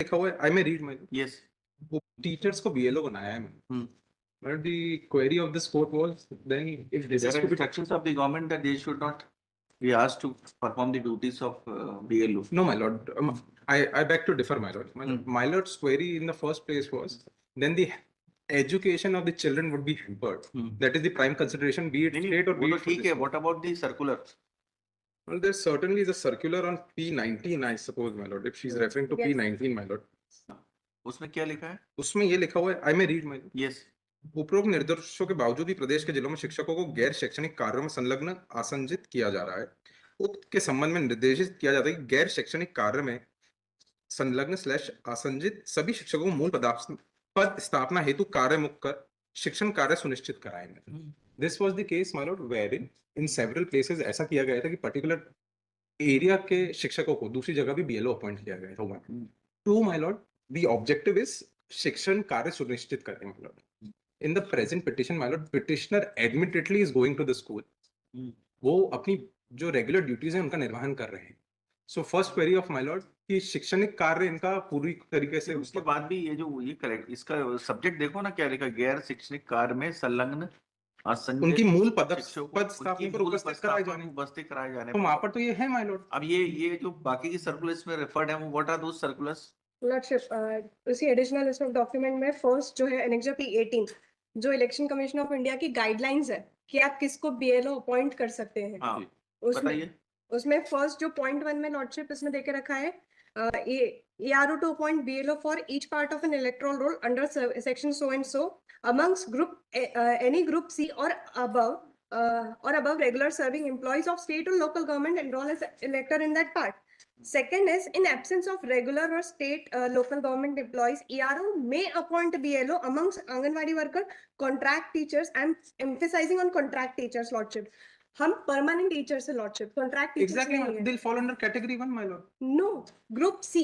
लिखा हुआ है, आई मे रीड माय Yes. वो टीचर्स को बीएलओ बनाया है मैंने. But the query of this court was then if this There is are to be instructions of the government that they should not be asked to perform the duties of BLO. no, my lord. I beg to differ, my lord. My lord's query in the first place was then the education of the children would be hampered. That is the prime consideration, be it नहीं, state or वो be तो it. ठीक है. What about the circular? Well, there certainly is a circular on P19, I suppose, my lord. If she's referring to Yes. P19, my lord. उसमें क्या लिखा है? उसमें ये लिखा हुआ है, I may read my lord. Yes. उपरोक्त निर्देशों के बावजूद भी प्रदेश के जिलों में शिक्षकों को गैर शैक्षणिक कार्यों में संलग्न आसंजित किया जा रहा है. उक्त के संबंध में निर्देशित किया जाता है कि गैर शैक्षणिक कार्य में संलग्न / आसंजित सभी शिक्षकों को मूल पद स्थापना हेतु कार्य मुक्त कर शिक्षण कार्य सुनिश्चित कराएंगे. This was the case my lord where in several places ऐसा किया गया था कि पर्टिकुलर एरिया के शिक्षकों को दूसरी जगह भी बीएलओ अपॉइंट किया गया था. To my lord the objective is शिक्षण कार्य सुनिश्चित करें my lord. In the present petition, my lord, petitioner admittedly is going to the school. वो अपनी जो रेगुलर ड्यूटीज हैं उनका निर्वहन कर रहे हैं. So first query of my Lord कि शैक्षणिक कार्य इनका पूरी तरीके से उसके बाद भी ये करेक्ट इसका सब्जेक्ट देखो ना क्या लिखा, गैर शैक्षणिक कार्य में संलग्न उनकी मूल पद स्थापना पर उपस्थित कराए जाने. तो वहां पर तो ये है माय लॉर्ड. अब ये जो बाकी की सर्कुलर्स में रेफर्ड है वो what are those circulars? Lordship उसी एडिशनल लिस्ट ऑफ डॉक्यूमेंट में फर्स्ट जो है एनेक्सा P18 जो इलेक्शन कमीशन ऑफ इंडिया की गाइडलाइंस है कि आप किसको बीएलओ अपॉइंट कर सकते हैं. हाँ, उसमें फर्स्ट जो पॉइंट 1 में लॉर्डशिप इसमें देके रखा है ERO to appoint BLO for each part of an electoral roll under section so and so amongst group any group C or above regular serving employees of state or local government enroll as elector in that part. Second is in absence of regular or state local government employees, ERO may appoint BLO amongst Anganwadi worker, contract teachers. I'm emphasizing on contract teachers, lordship. हम permanent teacher से lordship contract teachers exactly they will fall under category 1 my lord. No, group C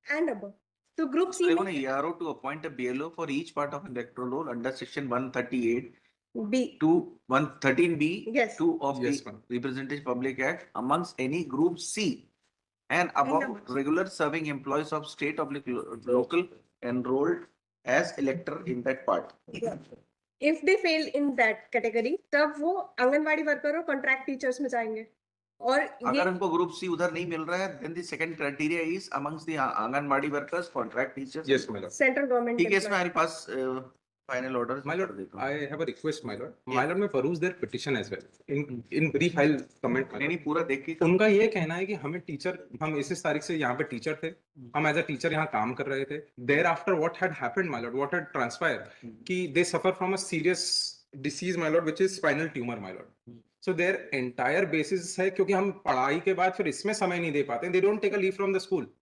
and above. तो group C में ERO to appoint a BLO for each part of electoral roll under section 138 B to 113B yes. 2 of yes, the Representative Public Act amongst any group C and above regular serving employees of state or local enrolled as elector in that part. If they fail in that category, तब वो anganwadi worker और contract teachers में जाएंगे. और अगर उनको group C उधर नहीं मिल रहा है, then the second criteria is amongst the anganwadi workers, contract teachers. Yes, my lord. Central government. ठीक है, इसमें हमारे पास final order. My lord, I have a request, my lord. My lord, मैं peruse their petition as well. In brief, I'll comment. नहीं पूरा देख के. उनका ये कहना है कि हमें टीचर, हम इस तारीख से यहाँ पे टीचर थे, हम एज अ टीचर यहाँ काम कर रहे थे. Thereafter, what had happened, my lord, what had transpired, कि they suffer from a serious disease, my lord, which is spinal tumor, my lord. So their entire basis है क्योंकि हम पढ़ाई के बाद फिर इसमें समय नहीं दे पाते. They don't take a leave from the school.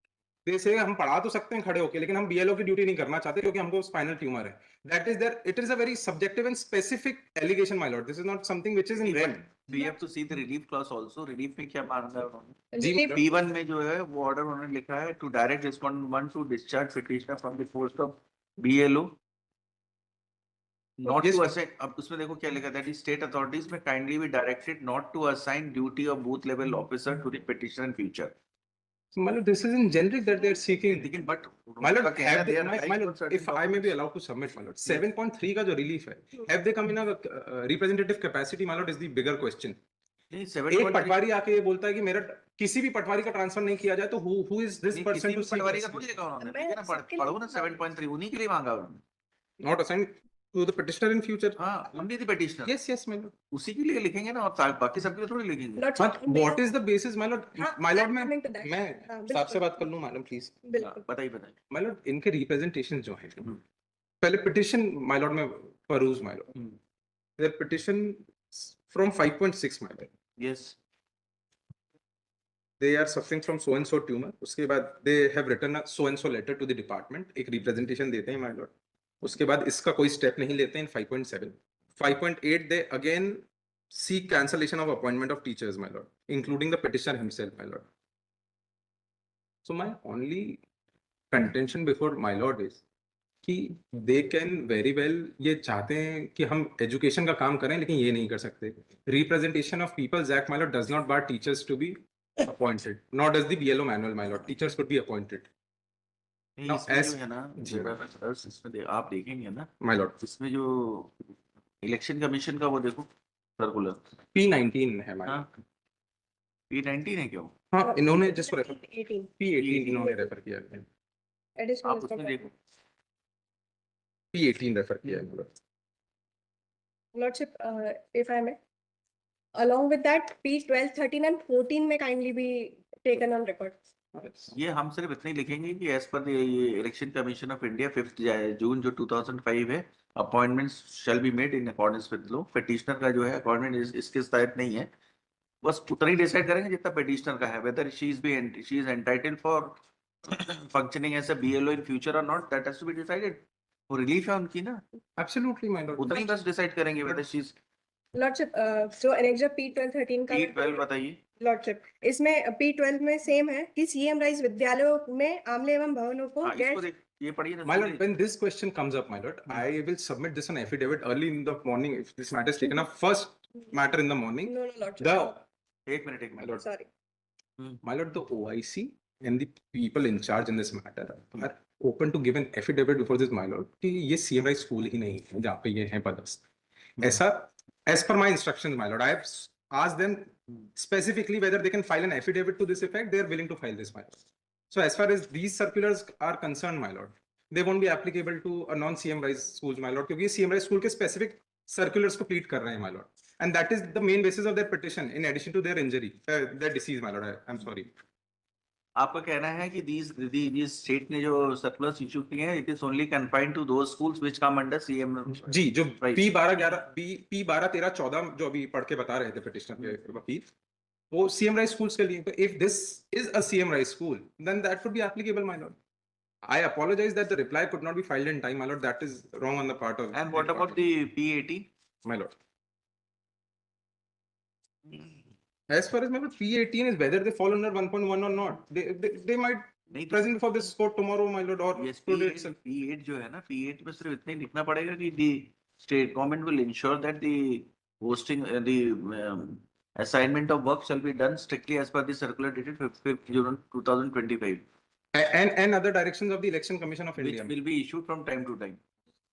जैसे हम पढ़ा तो सकते हैं खड़े होके, लेकिन हम बीएलओ की ड्यूटी नहीं करना चाहते क्योंकि हमको स्पाइनल ट्यूमर है. That is there, it is a very subjective and specific allegation my lord. This is not something which is in red. We have to see the relief clause also. Relief में क्या मांगा है उन्होंने? जी, P1 में जो है वो order उन्होंने लिखा है to direct respondent to discharge petitioner from the post of BLO not to assign. अब उसमें देखो क्या लिखा है, दैट इज स्टेट अथॉरिटीज में kindly be directed not to assign duty of booth level officer to the petitioner in future. My lord, this is in generic that they are seeking. But my lord, my lord, if I may be allowed to submit, my lord, 7.3 का जो relief है, have they come in a representative capacity, my lord, is the bigger question. एक पटवारी आके ये बोलता है कि मेरा किसी भी पटवारी का ट्रांसफर नहीं किया जाए तो who is this person to see? पटवारी का थोड़ी लिखा उन्होंने, ठीक है ना, पढ़ो ना 7.3 उन्हीं के लिए मांगा उन्होंने. Not assigned to the petitioner in future. हाँ, only the petitioner. Yes, yes, my lord. उसी के लिए लिखेंगे ना, और बाकी सबके लिए थोड़ी लिखेंगे. But what is the basis, my lord? My lord, मैं साहब से बात कर लूँ, मैडम प्लीज. बताइए. My lord, इनके रिप्रेजेंटेशन जो है, पहले petition, my lord, में peruse, my lord. Their petition from 5.6, my lord. Yes. They are suffering from so and so tumor. उसके बाद they have written a so and so letter to the department. एक representation देते हैं, my lord. उसके बाद इसका कोई step नहीं लेते हैं. 5.7, 5.8 they again seek cancellation of appointment of teachers, my lord, including the petitioner himself, my lord. So my only contention before my lord is कि they can very well, ये चाहते हैं कि हम एजुकेशन का काम करें लेकिन ये नहीं कर सकते. Representation of People's Act, my lord, does not bar teachers to be appointed, nor does the BLO manual, my lord. Teachers could be appointed. नहीं, Now, इसमें as- जो है ना, जी, जरा first इसमें आप देखेंगे ना, my lord, इसमें जो इलेक्शन कमीशन का वो देखो सर्कुलर, P19 है my lord. हाँ P19 है क्यों? हाँ, इन्होंने जिसको रेफर 18 P18 इन्होंने रेफर किया है. additional आप is उसमें not देखो, P18 रेफर किया है my lord. Lordship, if I may, along with that, P12, 13 and 14 may kindly be taken on record. ये हम सिर्फ इतना ही लिखेंगे कि एज पर ये इलेक्शन कमीशन ऑफ इंडिया 5 जून जो 2005 है, appointments shall be made in accordance with law. Petitioner का जो है अपॉइंटमेंट इसके तहत नहीं है, बस उतना ही डिसाइड करेंगे जितना पिटिशनर का है, whether she is entitled for functioning as a BLO in future और not, that has to be decided. वो रिलीफ है उनकी ना, Absolutely my lord. उतना ही बस डिसाइड करेंगे weather she is. Lordship, so Annexure P12, 13 का P12 बताइए. Lordship, इसमें P12 में सेम है कि सीएम राइज विद्यालयों में आमले एवं भवनों को हाँ, इसको गैर देख, ये पढ़िए ना. My lord, when this question comes up, my lord, I will submit this on affidavit early in the morning if this matter is taken up first matter in the morning. No, Lordship. The एक minute my lord, Sorry. my lord, the OIC and the people in charge in this matter are open to give an affidavit before this, my lord, कि ये CM rise school ही नहीं है जहाँ पे ये है पदस्थ. ऐसा as per my instructions, my lord, I have asked them specifically whether they can file an affidavit to this effect. They are willing to file this, my lord. So as far as these circulars are concerned, my lord, they won't be applicable to a non-CM rise schools, my lord, क्योंकि CM rise school के specific circulars को plead कर रहे हैं, my lord. And that is the main basis of their petition, in addition to their injury, their disease, my lord. I'm sorry. आपका कहना है कि these स्टेट ने जो सर्कुलर्स इशू किए हैं, it is only confined to those schools which come under CM. जी, जो Right. P12, 13, 14 जो अभी पढ़ के बता रहे थे petitioner के वकील, वो CM rise schools के लिए. तो if this is a CM rise school, then that would be applicable, my lord. I apologize that the reply could not be filed in time, my lord. That is wrong on the part of. And what about the P18? My lord? As far as my lord, P18 is whether they fall under 1.1 or not. They might नहीं तो present before this court tomorrow, my lord, or yes, today P8, itself. P8 जो है ना, P8 में सिर्फ इतना ही लिखना पड़ेगा कि the state government will ensure that the hosting the assignment of work shall be done strictly as per the circular dated 5th June 2025, And other directions of the Election Commission of which India. will be issued from time to time.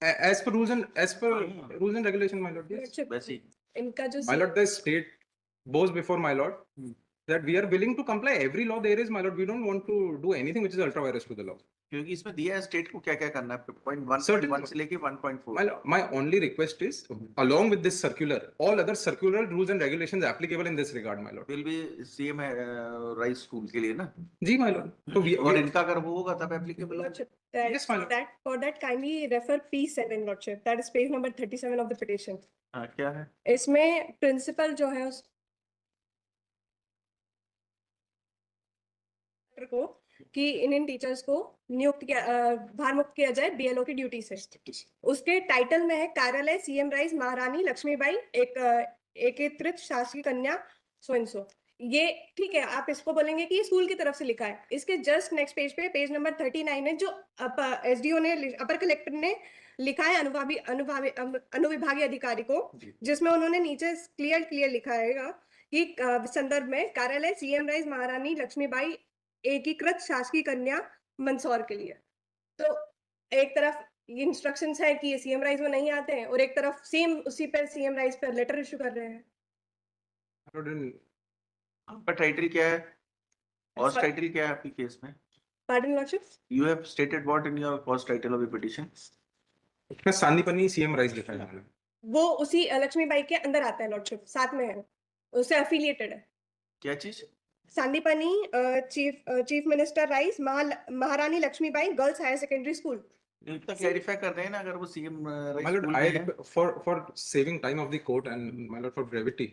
As per rules and regulation, my lord. Yes. Lordship, वैसे ही. इनका जो My lord, the state bows before my lord Hmm. that we are willing to comply every law there is, my lord. We don't want to do anything which is ultra virus to the law. क्योंकि इसमें दिया है state को क्या क्या करना है, point 1.1 Certainly. से लेके 1.4. My only request is, along with this circular, all other circular rules and regulations applicable in this regard, my lord. will be same है राइस स्कूल के लिए ना. जी, my lord. So और इनका अगर वो होगा तब एप्लीकेबल होगा. Lordship, Yes, my lord. for that kindly refer P7, Lordship. That is page number 37 of the petition. हाँ, क्या है? इसमें प्रिंसिपल जो है उस को कि इन टीचर्स को नियुक्त किया भार मुक्त किया जाए बीएलओ की ड्यूटी से. उसके टाइटल में है कार्यालय सीएम राइज महारानी लक्ष्मीबाई एक एकीकृत शासकीय कन्या सो एंड सो. ये ठीक है, आप इसको बोलेंगे कि ये स्कूल की तरफ से लिखा है. इसके जस्ट नेक्स्ट पेज पे पेज नंबर 39 है, जो एसडीओ ने अपर कलेक्टर ने लिखा है अनुविभागीय अधिकारी को, जिसमें उन्होंने नीचे क्लियर लिखा है कि संदर्भ में कार्यालय सीएम राइज महारानी लक्ष्मीबाई एकीकृत शासकीय कन्या मंदसौर के लिए. तो एक तरफ इंस्ट्रक्शंस है कि ये सीएम राइज में नहीं आते हैं और एक तरफ सेम उसी पे सीएम राइज पर लेटर इशू कर रहे हैं. आपका टाइटल क्या है? और टाइटल क्या है आपकी केस में? Pardon, Lordship? You have stated what in your first title of the petition? इसमें सांदीपनी CM राइज लिखा है मैंने. वो उसी लक्ष्मीबाई के अंदर आता है, लॉर्डशिप, साथ में है, उससे एफिलिएटेड है. क्या चीज? Sandipani chief minister rise Maharani Laxmibai girls higher secondary school. इतना क्लैरिफाई कर दें ना, अगर वो CM My lord, for saving time of the court and my lord for brevity,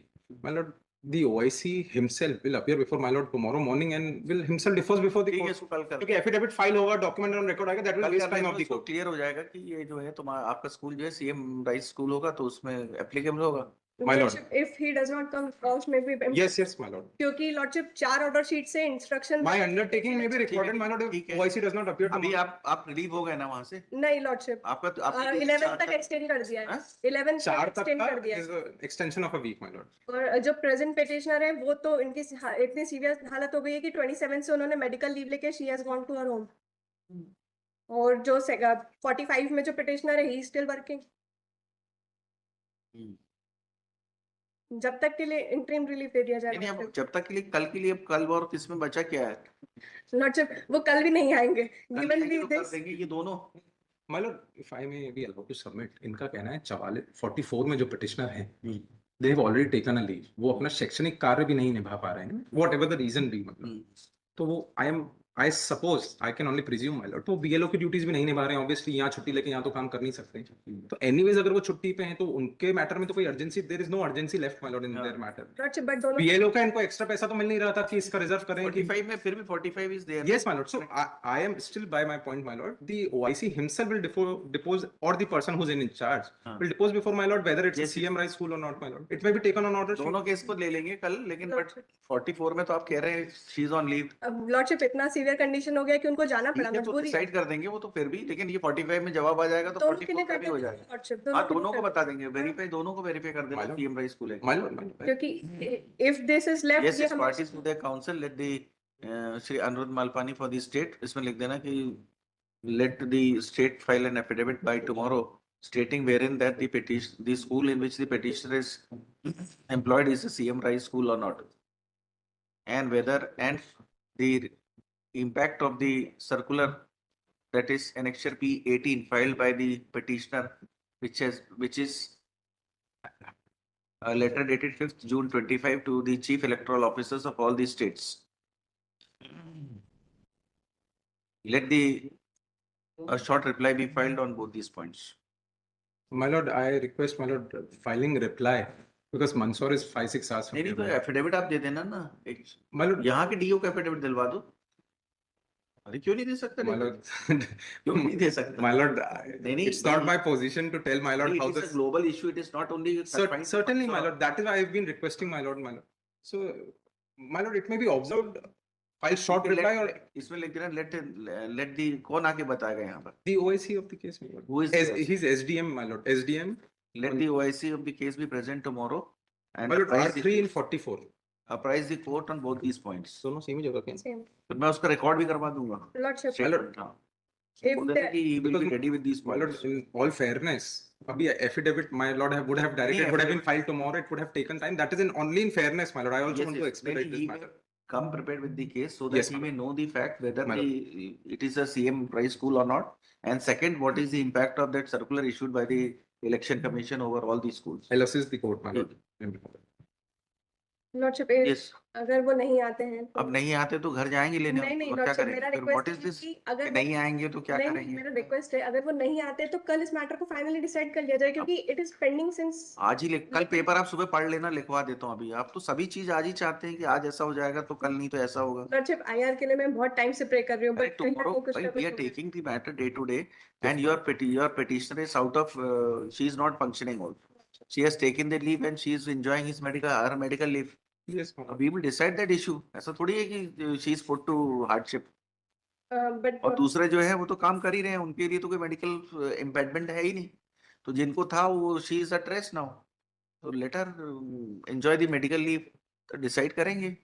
my lord, the OIC himself will appear before my lord tomorrow morning and will himself differ before the ठीक है, court. इसको कल कर क्योंकि affidavit file होगा, document on record आएगा, that will waste time of the court. Clear हो जाएगा कि ये जो है तुम्हारा आपका स्कूल जो है सीएम राइज स्कूल होगा तो उसमें एप्लीकेबल होगा. My lord. Lordship, if he does not come across, maybe Yes, my lord. क्योंकि लॉर्डशिप 4 ऑर्डर शीट से instruction. My undertaking may be recorded, my lord, ठीक if है. OIC does not appear अभी tomorrow. आप relieve हो गए ना वहां से? नहीं लॉर्डशिप, आपका तो 11 तक एक्सटेंड कर दिया है. 11 तक 4 तक एक्सटेंड कर का दिया है. is extension of a week, my lord. और जो प्रेजेंट पेटिशनर है वो तो इनकी इतनी सीरियस हालत हो गई है कि 27 से उन्होंने मेडिकल लीव लेके she has gone to her home. और जो 45 में जो पिटिशनर है ही स्टिल वर्किंग जब तक के लिए इंटरिम रिलीफ दे दिया नहीं नहीं, जाएगा। अब जब तक के लिए कल के लिए, अब कल और किसमें बचा क्या है? लॉर्डशिप वो कल भी नहीं आएंगे कल गिवन आएंगे वी तो कर दिस देंगे ये दोनों। My lord, if I may be allowed to submit, इनका कहना है 44 में जो पिटिशनर है, they have already taken a leave. वो अपना शैक्षणिक कार्य भी नहीं निभा पा रहे हैं, whatever the reason be, मतलब तो वो I suppose I can only presume my lord, तो BLO की ड्यूटीज भी नहीं निभा रहे हैं, obviously यहाँ छुट्टी लेके यहाँ तो काम कर नहीं सकते। तो anyways अगर वो छुट्टी पे हैं तो उनके मैटर में तो कोई urgency, there is no urgency left my lord in their matter. Lordship but दोनों BLO का इनको एक्स्ट्रा पैसा तो मिल नहीं रहा था कि इसका रिजर्व करें कि 45 में फिर भी 45 is there. Yes, my lord. So I am still by my point, my lord. The OIC himself will depose, or the person who's in charge will depose before my lord whether it's Yes, a CM Rai school or not, my lord. It may be taken on order. दोनों case को ले लेंगे कल, लेकिन but 44 में तो आप कह रहे हैं she is on leave. Lordship इतना सीवियर कंडीशन हो गया कि उनको जाना पड़ा, ठीक है, तो मजबूरी है। डिसाइड कर देंगे वो तो फिर भी, लेकिन ये 45 में जवाब आ जाएगा तो दोनों के 44 लिए का कर भी हो देंगे जाएगा। लॉर्डशिप, हाँ, के लिए दोनों को कर बता देंगे, वेरीफाई, दोनों को वेरीफाई कर देना My lord. CM rice school है। My lord, my lord. क्योंकि if this is left Yes, ये yes, parties to the council, let the Shri Anuruddh Malpani for the state, इसमें लिख देना कि let the state file an affidavit by tomorrow stating wherein that the petition, the school in which the petitioner is employed is a CM Rai school or not, and whether and the impact of the circular, that is annexure P18 filed by the petitioner, which is a letter dated 5th June 25 to the chief electoral officers of all the states. Let a short reply be filed on both these points. My lord, I request my lord filing reply because Mansoor is 5-6 hours from नहीं here. तो affidavit आप दे देना ना, एक My lord, यहाँ के do का affidavit दिलवा दो। अरे क्यों नहीं दे सकते? my lord, क्यों नहीं दे सकते? my lord, नहीं, it's not my position to tell my lord how It is this. a global issue. It is not only confined to Certainly, my Mansoor. lord. That is why I've been requesting my lord, my lord. So, my lord, it may be observed. File short Okay, reply or इसमें लिख देना let the कौन आके बताएगा यहाँ पर? the OIC of the case, my lord. Who is the OIC? He's SDM, my lord. SDM. Let the OIC of the case be present tomorrow and My lord, apprise R3 in 44. the court on both these points. दोनों same ही जगह के हैं। Same तो मैं उसका record भी करवा दूंगा। लॉर्डशिप Statement, हाँ। If बोल देना the- कि he will be Because ready with these My lord, points. in all fairness, अभी affidavit, my lord would have directed, नहीं, would have been affidavit- filed tomorrow. It would have taken time. That is only in fairness, my lord. I also Yes, want to yes. expedite Then this he may matter. come prepared with the case so that Yes, he my may know the fact whether My it is a CM Rai school or not. And second, what is the impact of that circular issued by the Election Commission over all these schools? I'll assist the court, my lord. Lordship Yes. अगर वो नहीं आते हैं तो अब नहीं आते तो घर जाएंगे लेने, नहीं नहीं और क्या लॉर्डशिप करेंगे? मेरा फिर रिक्वेस्ट what is this? अगर कि नहीं आएंगे तो क्या नहीं, करेंगे? मेरा रिक्वेस्ट है अगर वो नहीं आते तो कल इस मैटर को फाइनली डिसाइड कर लिया जाए क्योंकि इट इज पेंडिंग सिंस आज ही कल पेपर आप सुबह पढ़ लेना, लिखवा देता हूँ अभी। आप तो सभी चीज आज ही चाहते हैं कि आज ऐसा हो जाएगा तो कल नहीं तो ऐसा होगा। लॉर्डशिप आईआर के लिए मैं बहुत टाइम से प्रे कर रही हूँ Right, बट कहीं ना tomorrow, कहीं कुछ ना right, we are कुछ taking the matter day to day, and your petitioner is out of, she is not functioning also. She has taken the leave and she is enjoying her medical leave. Yes, my lord. We will decide that issue. ऐसा थोड़ी है कि she is put to hardship. But और दूसरे जो है वो तो काम कर ही रहे हैं, उनके लिए तो कोई मेडिकल इम्पेडमेंट है ही नहीं। तो जिनको था वो she is at rest now. तो let her enjoy the medical leave, तो डिसाइड करेंगे।